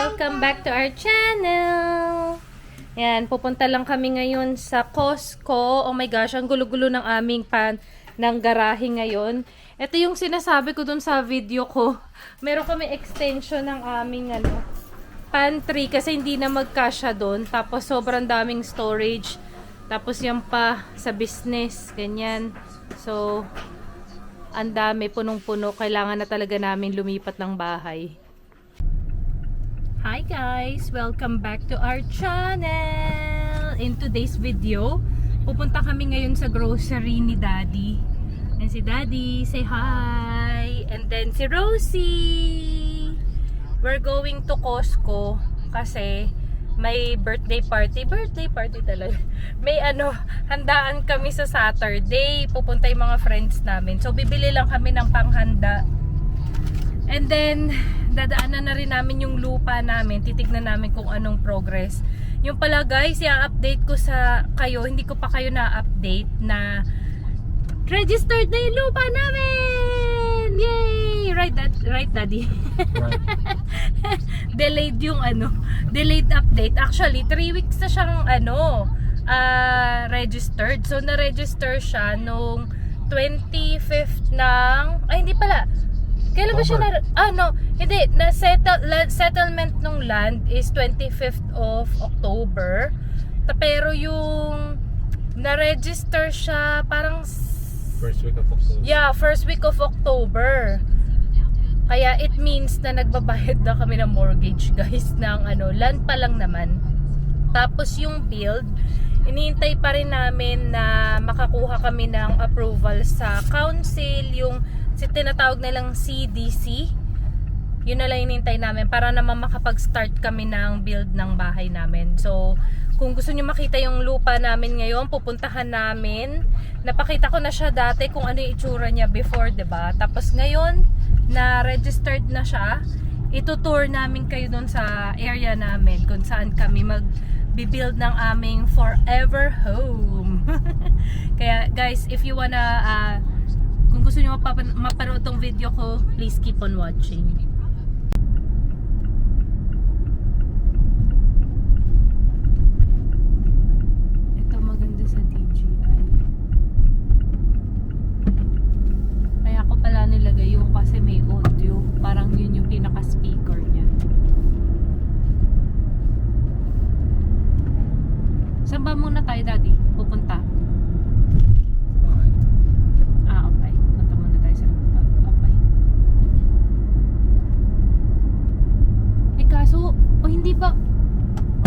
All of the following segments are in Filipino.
Welcome back to our channel! Yan, pupunta lang kami ngayon sa Costco. Oh my gosh, ang gulo-gulo ng aming ng garahe ngayon. Ito yung sinasabi ko dun sa video ko. Meron kami extension ng aming pantry kasi hindi na magkasya dun. Tapos sobrang daming storage. Tapos yan pa sa business, ganyan. So, ang dami, punong-puno. Kailangan na talaga namin lumipat ng bahay. Hi guys! Welcome back to our channel! In today's video, pupunta kami ngayon sa grocery ni Daddy. And si Daddy, say hi! And then si Rosie! We're going to Costco kasi may birthday party. Birthday party talaga. May handaan kami sa Saturday. Pupunta yung mga friends namin. So, bibili lang kami ng panghanda. And then, dadaanan na rin namin yung lupa namin. Titignan namin kung anong progress. Yung pala guys, i-update ko sa kayo. Hindi ko pa kayo na-update na registered na yung lupa namin! Yay! Right Daddy? Right. Delayed yung delayed update. Actually, 3 weeks na siyang registered. So, na-register siya nung 25th ng... Ay, hindi pala. Kailan ba siya hindi. Settlement ng land is 25th of October. Pero yung na-register siya parang first week of October. Yeah, first week of October. Kaya it means na nagbabayad na kami ng mortgage, guys, ng land pa lang naman. Tapos yung build, inihintay pa rin namin na makakuha kami ng approval sa council, yung tinatawag nilang CDC. Yun na lang inihintay namin para naman makapag-start kami ng build ng bahay namin. So, kung gusto nyo makita yung lupa namin ngayon, pupuntahan namin. Napakita ko na siya dati kung ano yung itsura niya before, 'di ba? Tapos ngayon, na registered na siya, itutour namin kayo doon sa area namin kung saan kami mag-build ng aming forever home. Kaya guys, if you wanna kung gusto niyo mapanood tong video ko, please keep on watching. Ito maganda sa DJI. Kaya ko pala nilagay yung kasi may audio. Parang yun yung pinaka-speaker niya. Saan ba muna tayo, Daddy? Pupunta? Okay. Punta muna tayo sa lupa. Okay. Eh kaso, hindi ba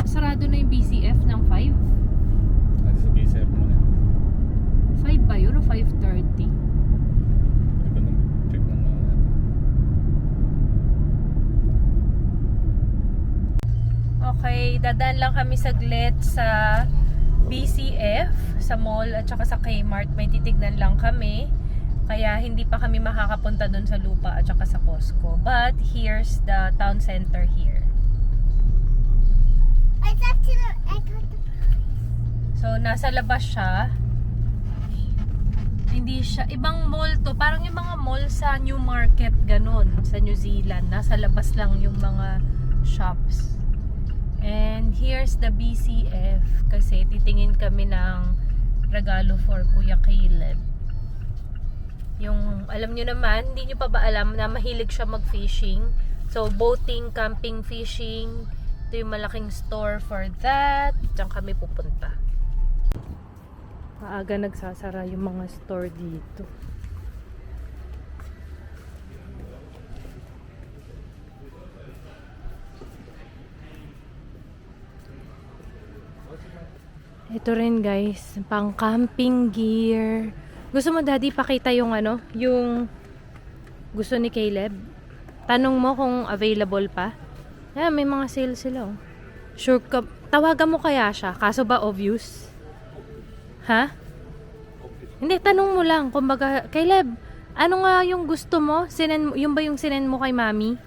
sarado na yung BCF ng 5? Ano sa BCF mo na? 5 ba yun o 5:30? Iba nung check na natin. Okay, dadaan lang kami saglit sa BCF, sa mall at saka sa Kmart. May titignan lang kami. Kaya hindi pa kami makakapunta dun sa lupa at saka sa Costco. But here's the town center here. I got the So, nasa labas siya. Hindi siya, ibang mall to. Parang yung mga mall sa New Market, ganun. Sa New Zealand. Nasa labas lang yung mga shops. And here's the BCF. Kasi titingin kami ng regalo for Kuya Caleb. Yung, alam nyo naman, hindi nyo pa ba alam na mahilig siya mag-fishing. So, boating, camping, fishing. Ito yung malaking store for that. Diyan kami pupunta. Maaga nagsasara yung mga store dito. Ito rin guys, pang camping gear. Gusto mo Daddy pakita yung yung gusto ni Caleb? Tanong mo kung available pa. May mga sale sila oh. Sure ka, tawagan mo kaya siya? Kaso ba obvious? Ha? Hindi, tanong mo lang. Kumbaga, Caleb, ano nga yung gusto mo? Yung ba yung sinend mo kay Mami?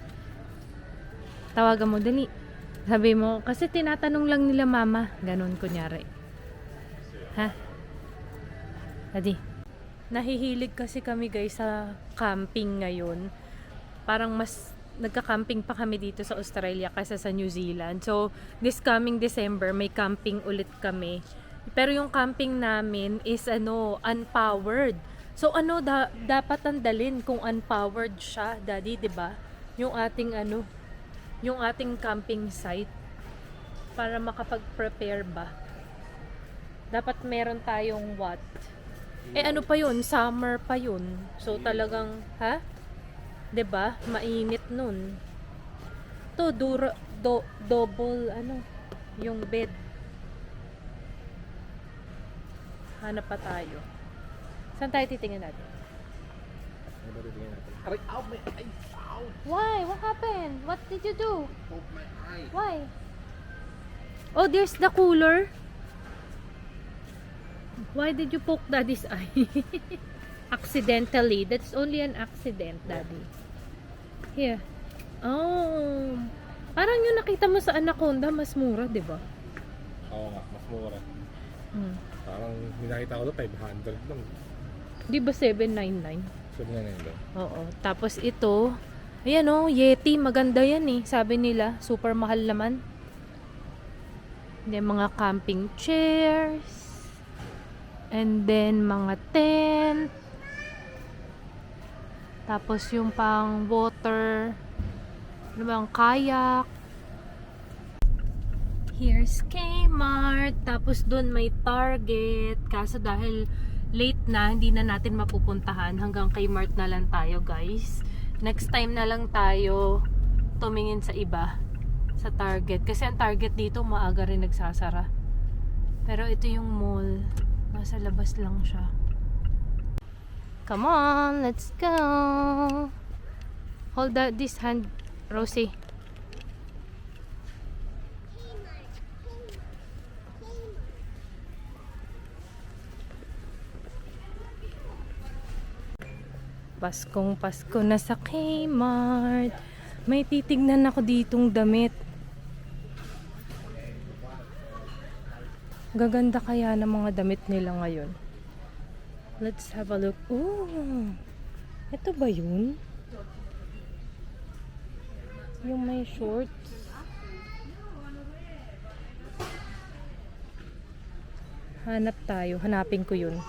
Tawagan mo, dali. Sabi mo, kasi tinatanong lang nila Mama. Ganon, kunyari. Ha? Daddy. Nahihilig kasi kami guys sa camping ngayon. Parang mas nagka-camping pa kami dito sa Australia kaysa sa New Zealand. So, this coming December, may camping ulit kami. Pero yung camping namin is unpowered. So, dapat tandalin kung unpowered siya, Daddy, 'di ba? Yung ating camping site para makapag-prepare ba. Dapat meron tayong what? Ano pa yun? Summer pa yun. So, talagang, 'di ba? Mainit nun. To double yung bed. Hanap pa tayo. Saan tayo titingin natin? Ano ba titingnan natin? Aray, ow, my eye! Ow! Why? What happened? What did you do? Poke my eye! Why? Oh, there's the cooler. Why did you poke Daddy's eye? Accidentally. That's only an accident, Daddy. Here. Oh. Parang yung nakita mo sa Anaconda, mas mura, di ba? Oo nga, mas mura. Parang minakita ko doon, 500 lang. Di ba 799? Sabi nga nila. Oo. Tapos ito, ayan Yeti, maganda yan eh. Sabi nila, super mahal naman. Then mga camping chairs. And then mga tent. Tapos yung pang water. Ano bang kayak. Here's Kmart. Tapos doon may Target. Kaso dahil late na, hindi na natin mapupuntahan. Hanggang Kmart na lang tayo, guys. Next time na lang tayo tumingin sa iba. Sa Target. Kasi ang Target dito maaga rin nagsasara. Pero ito yung mall. Nasa labas lang siya. Come on, let's go. Hold out this hand, Rosie. Paskong Pasko na sa Kmart. May titignan ako ditong damit. Gaganda kaya ng mga damit nila ngayon. Let's have a look. Oh, ito ba yun? Yung may shorts. Hanap tayo. Hanapin ko yun.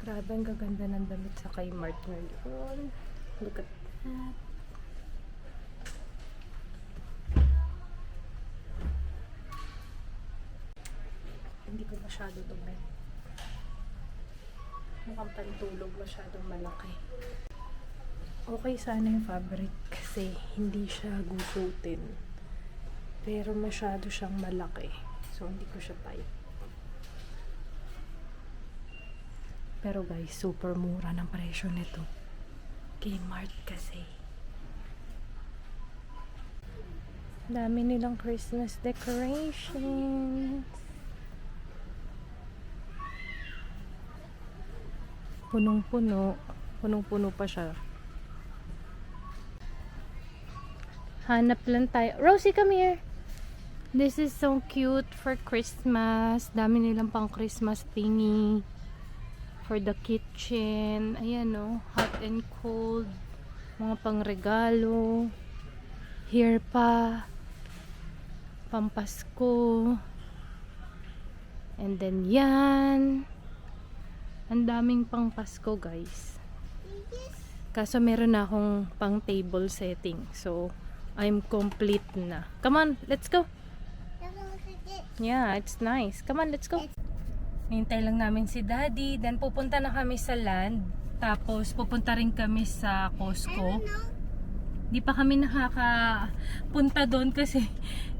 Grabe, ang gaganda ng damit sa Kmart ngayon. Look at that. Hindi ko masyado ito bet. Mukhang pantulog, masyadong malaki. Okay sana yung fabric kasi hindi siya gusutin. Pero masyado siyang malaki. So hindi ko siya type. Pero guys, super mura ng presyo nito. Kmart kasi. Dami nilang Christmas decorations. Punong-puno. Punong-puno pa siya. Hanap lang tayo. Rosie, come here. This is so cute for Christmas. Dami nilang pang Christmas thingy. For the kitchen. Ayan hot and cold. Mga pang regalo. Here pa. Pampasko. And then yan. Ang daming pang Pasko, guys. Kaso meron na akong pang table setting. So, I'm complete na. Come on, let's go. Yeah, it's nice. Come on, let's go. Hintay lang namin si Daddy. Then pupunta na kami sa land. Tapos pupunta rin kami sa Costco. Di pa kami nakakapunta doon kasi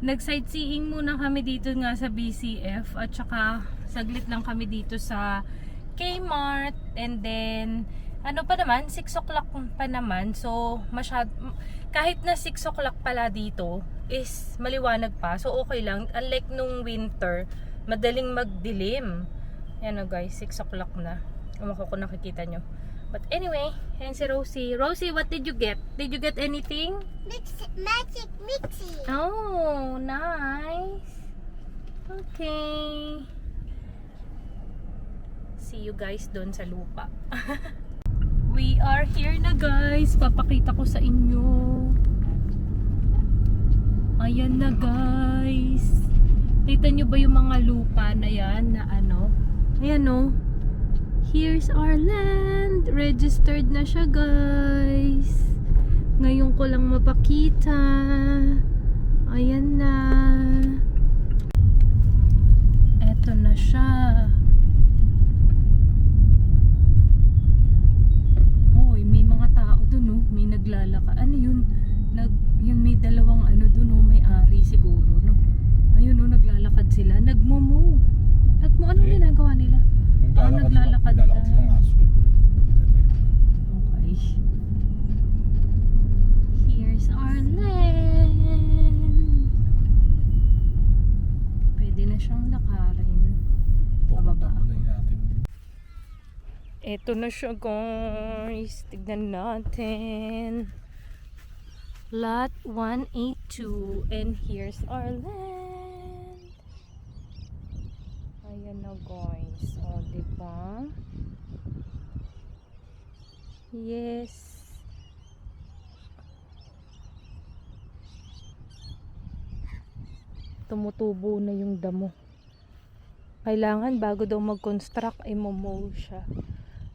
nag-sightseeing muna kami dito nga sa BCF. At saka saglit lang kami dito sa Kmart. And then ano pa naman, 6 o'clock pa naman. So kahit na 6 o'clock pala dito is maliwanag pa. So okay lang. Unlike nung winter, madaling magdilim. Ayan guys, 6 o'clock na. Umako ko nakikita nyo. But anyway, ayan si Rosie. Rosie, what did you get? Did you get anything? Magic Mixie. Oh, nice. Okay. See you guys doon sa lupa. We are here na guys. Papakita ko sa inyo. Ayan na guys. Kita nyo ba yung mga lupa na yan na ano? Ayan o. Here's our land. Registered na siya guys. Ngayon ko lang mapakita. Ayan na. Eto na siya. Hoy, may mga tao dun oh. May naglalaka. Ano yun? Yun may dalawang ano dun oh. May ari siguro no. Ayun oh, naglalakad sila. Nagmo-move. Anong ginagawa nila? Naglalakad ng aso. Okay. Here's our land. Pwede na siyang lakarin. Pababa. Eto na siya guys. Tignan natin. Lot 182. And here's our land. Ayan na guys. O, diba? Yes. Tumutubo na yung damo. Kailangan bago daw mag-construct ay mow siya.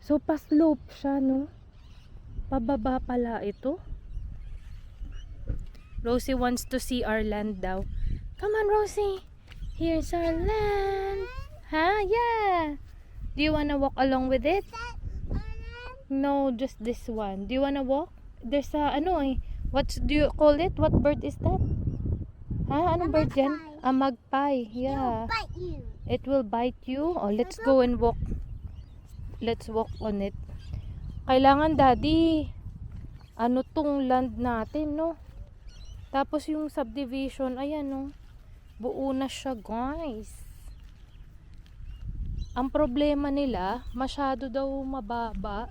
So pa-slope siya no. Pababa pala ito. Rosie wants to see our land daw. Come on Rosie. Here's our land. Ha? Yeah. Do you wanna walk along with it? No, just this one. Do you wanna walk? There's a ano eh. What do you call it? What bird is that? Ha? Anong bird yan? A magpie. Yeah. It'll bite you. It will bite you? Oh, let's go and walk. Let's walk on it. Kailangan daddy. Ano tong land natin, no? Tapos yung subdivision, ayan, no? Buo na siya, guys. Ang problema nila, masyado daw mababa.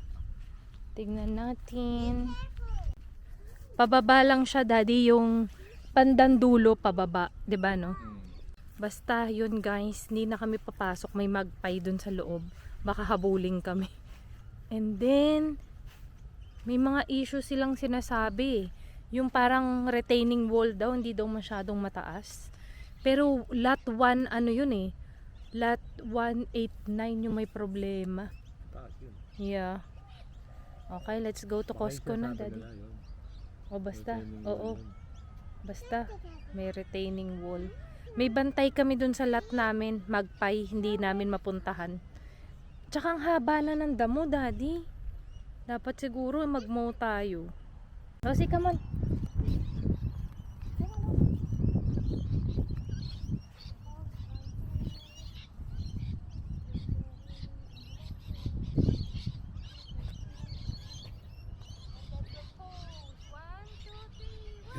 Tingnan natin. Pababa lang siya, daddy, yung pandandulo pababa, 'di ba no? Basta yun guys, hindi na kami papasok, may magpie dun sa loob. Baka habulin kami. And then may mga issue silang sinasabi. Yung parang retaining wall daw, hindi daw masyadong mataas. Pero lot 1 ano yun eh. Lot 189 yung may problema. Yeah. Okay, let's go to Costco na, daddy. O basta, oo. Basta, may retaining wall. May bantay kami dun sa lot namin, magpie, hindi namin mapuntahan. Tsaka ang haba na ng damo, daddy. Dapat siguro mag-mow tayo. Rosie, come on.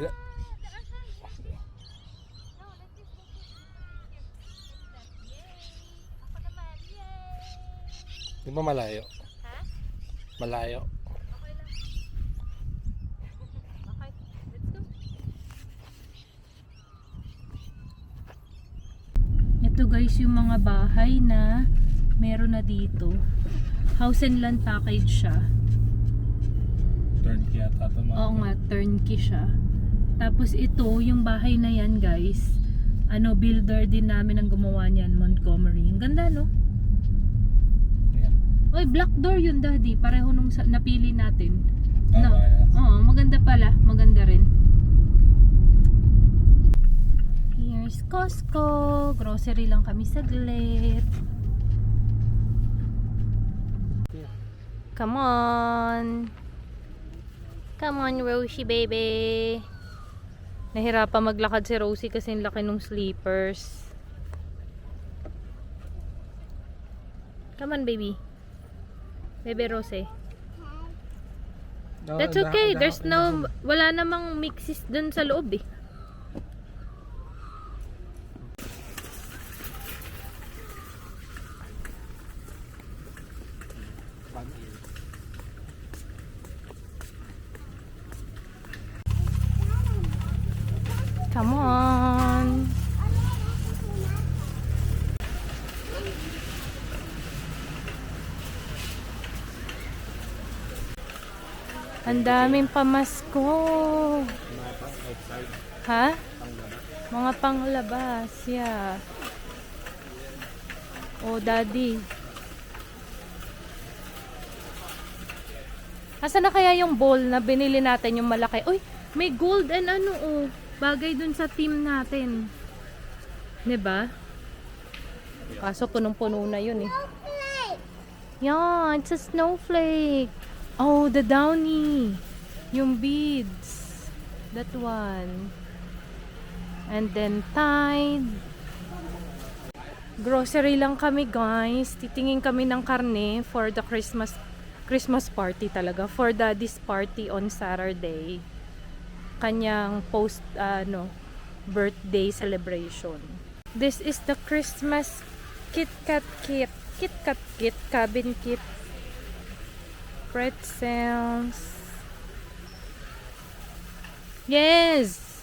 Yeah. Di ba malayo? Ha? Malayo. Okay lang. Okay, let's go. Ito guys yung mga bahay na meron na dito. House and land package siya. Turnkey yata ito mga. Oo nga, turnkey siya. Tapos ito, yung bahay na yan guys, ano, builder din namin ang gumawa niyan, Montgomery. Ang ganda no? Yeah. Oy, black door yun daddy, pareho nung napili natin. Ah, No. yeah. Oo, maganda pala, maganda rin. Here's Costco. Grocery lang kami saglit. Come on. Come on, Rosie baby. Nahirapan maglakad si Rosie kasi ang laki ng sleepers. Come on, baby. Baby Rosie. That's okay. There's no, wala namang mixes dun sa loob eh. Come on. Ang daming pamasko. Mga pang outside. Ha? Pang labas. Mga panglabas, yeah. Oh, daddy. Asa na kaya yung bowl na binili natin, yung malaki? Uy, may gold and ano, oh. Bagay dun sa team natin. 'Di ba? Kaso punong-puno na yun eh. Yeah, it's a snowflake. Oh, the downy. Yung beads. That one. And then Tide. Grocery lang kami, guys. Titingin kami ng karne for the Christmas party talaga. For daddy's party on Saturday. Kanyang birthday celebration. This is the Christmas KitKat kit. KitKat kit, cabin kit. Pretzels. Yes!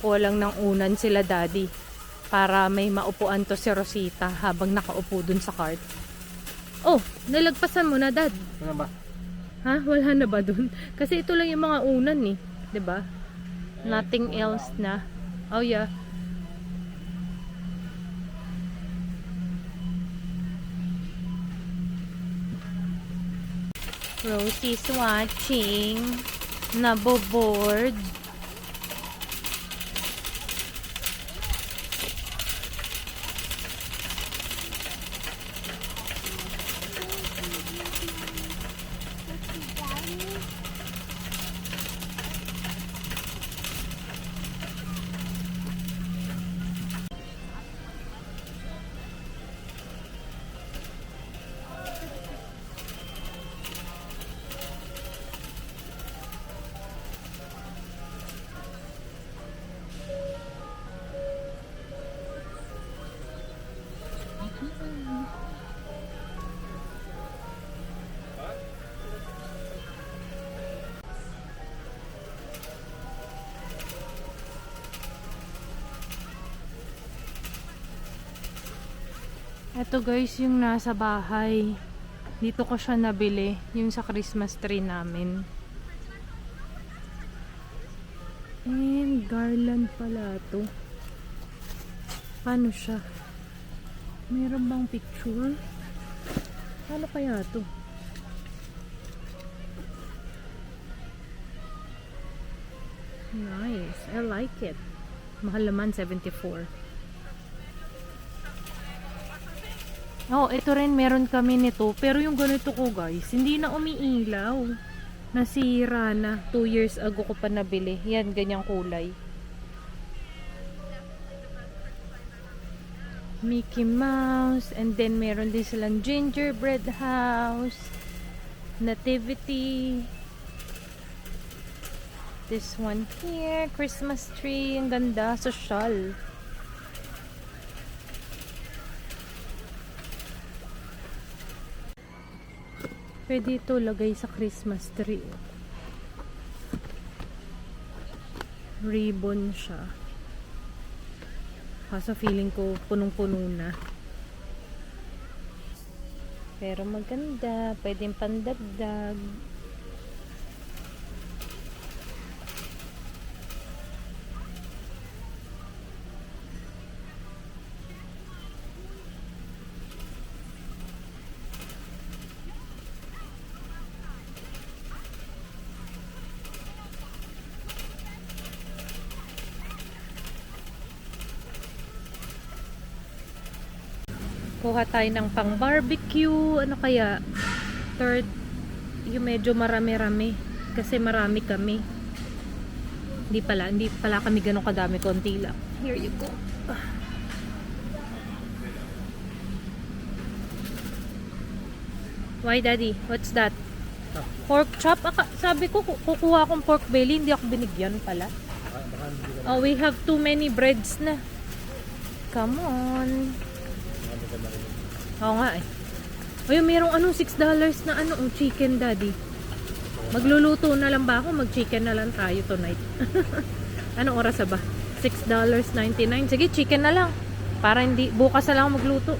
Kulang ng unan sila, daddy. Para may maupuan to si Rosita habang nakaupo dun sa cart. Oh, nalagpasan mo na, dad. Ano ba? Ha? Wala na ba dun? Kasi ito lang yung mga unan eh. 'Di ba? Nothing else na. Oh yeah. Rosie's watching. Naboboard. Ito guys, yung nasa bahay. Dito ko siya nabili. Yung sa Christmas tree namin. And garland pala to. Paano siya? Meron bang picture? Paano kaya to? Nice. I like it. Mahal naman, 74. Oh, ito rin meron kami nito. Pero yung ganito ko guys, hindi na umiilaw. Nasira na. 2 years ago ko pa nabili. Yan, ganyang kulay. Mickey Mouse. And then meron din silang gingerbread house. Nativity. This one here. Christmas tree. Ang ganda. Social. Pwede ito lagay sa Christmas tree. Ribbon siya. Kaso feeling ko punong-puno na. Pero maganda. Pwedeng pandagdag. Kuha tayo ng pang barbecue. Ano kaya? Third, yung medyo marami-rami. Kasi marami kami. Hindi pala kami ganun kadami. Konti lang. Here you go. Why, daddy? What's that? Pork chop? Sabi ko, kukuha akong pork belly. Hindi ako binigyan pala. Oh, we have too many breads na. Come on. Oo nga eh. Ay, merong $6 na chicken, daddy. Magluluto na lang ba ako? Mag-chicken na lang tayo tonight. Anong oras ba? $6.99. Sige, chicken na lang. Para hindi, bukas na lang ako magluto.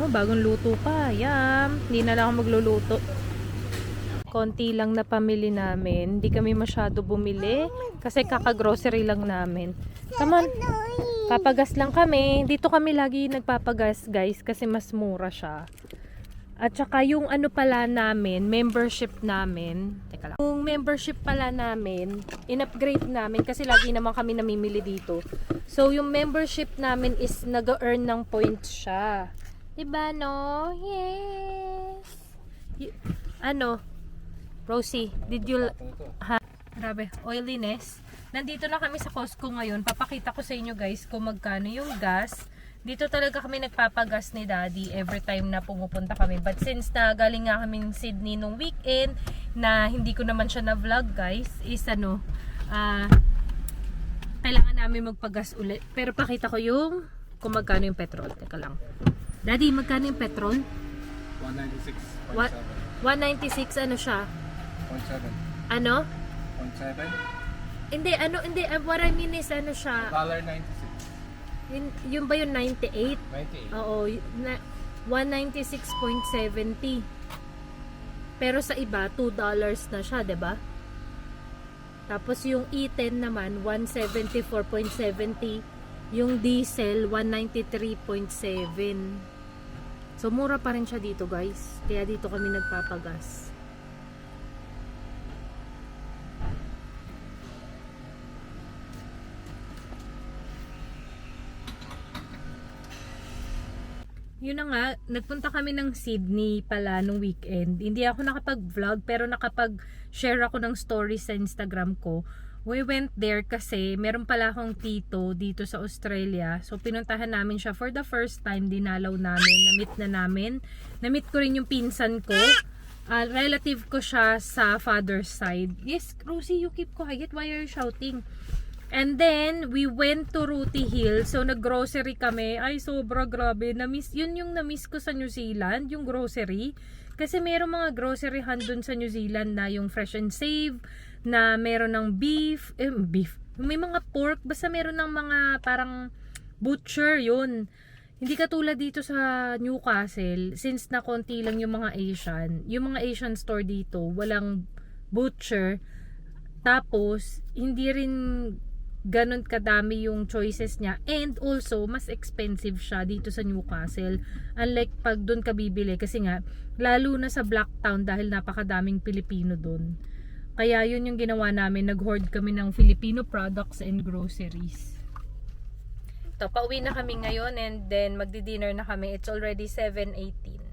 Oh, bagong luto pa. Yum. Hindi na lang ako magluluto. Konti lang na pamili namin. Hindi kami masyado bumili kasi kaka-grocery lang namin. Come on. Papagas lang kami. Dito kami lagi nagpapagas, guys, kasi mas mura siya. At saka yung ano pala namin, membership namin. Teka lang. Yung membership pala namin, in-upgrade namin kasi lagi naman kami namimili dito. So, yung membership namin is nag-earn ng points siya. Diba, no? Yes! Ano? Rosie, did you... Ha? Grabe, oiliness. Nandito na kami sa Costco ngayon. Papakita ko sa inyo guys kung magkano yung gas. Dito talaga kami nagpapagas ni Daddy every time na pumupunta kami. But since na galing nga kami Sydney nung weekend, na hindi ko naman siya na-vlog guys, is ano, kailangan namin magpagas ulit. Pero pakita ko yung kung magkano yung petrol. Teka lang. Daddy, magkano yung petrol? 196.7. 196, ano siya? 0.7. Ano? 0.7? Hindi, ano, hindi. What I mean is, ano siya? $1.96. Yung ba yung 98? 98. Oo, 196.70. Pero sa iba, $2 na siya, 'di ba? Tapos yung E10 naman, 174.70. Yung diesel, 193.7. So, mura pa rin siya dito, guys. Kaya dito kami nagpapagas. Yun na nga, nagpunta kami ng Sydney pala nung weekend. Hindi ako nakapag-vlog pero nakapag-share ako ng stories sa Instagram ko. We went there kasi meron pala akong tito dito sa Australia. So pinuntahan namin siya for the first time. Dinalaw namin, na-meet na namin. Na-meet ko rin yung pinsan ko. Relative ko siya sa father's side. Yes, Rosie, you keep quiet. Why are you shouting? And then, we went to Rooty Hill. So, nag-grocery kami. Ay, sobra grabe. Yun yung na-miss ko sa New Zealand, yung grocery. Kasi meron mga groceryhan dun sa New Zealand na yung fresh and save, na meron ng beef. May mga pork. Basta meron ng mga parang butcher, yun. Hindi katulad dito sa Newcastle, since na konti lang yung mga Asian store dito, walang butcher. Tapos, hindi rin ganun kadami yung choices niya, and also mas expensive siya dito sa Newcastle, unlike pag doon ka bibili, kasi nga lalo na sa Blacktown dahil napakadaming Pilipino doon. Kaya yun yung ginawa namin, nag-hoard kami ng Filipino products and groceries. Pauwi na kami ngayon and then magdi-dinner na kami. It's already 7:18.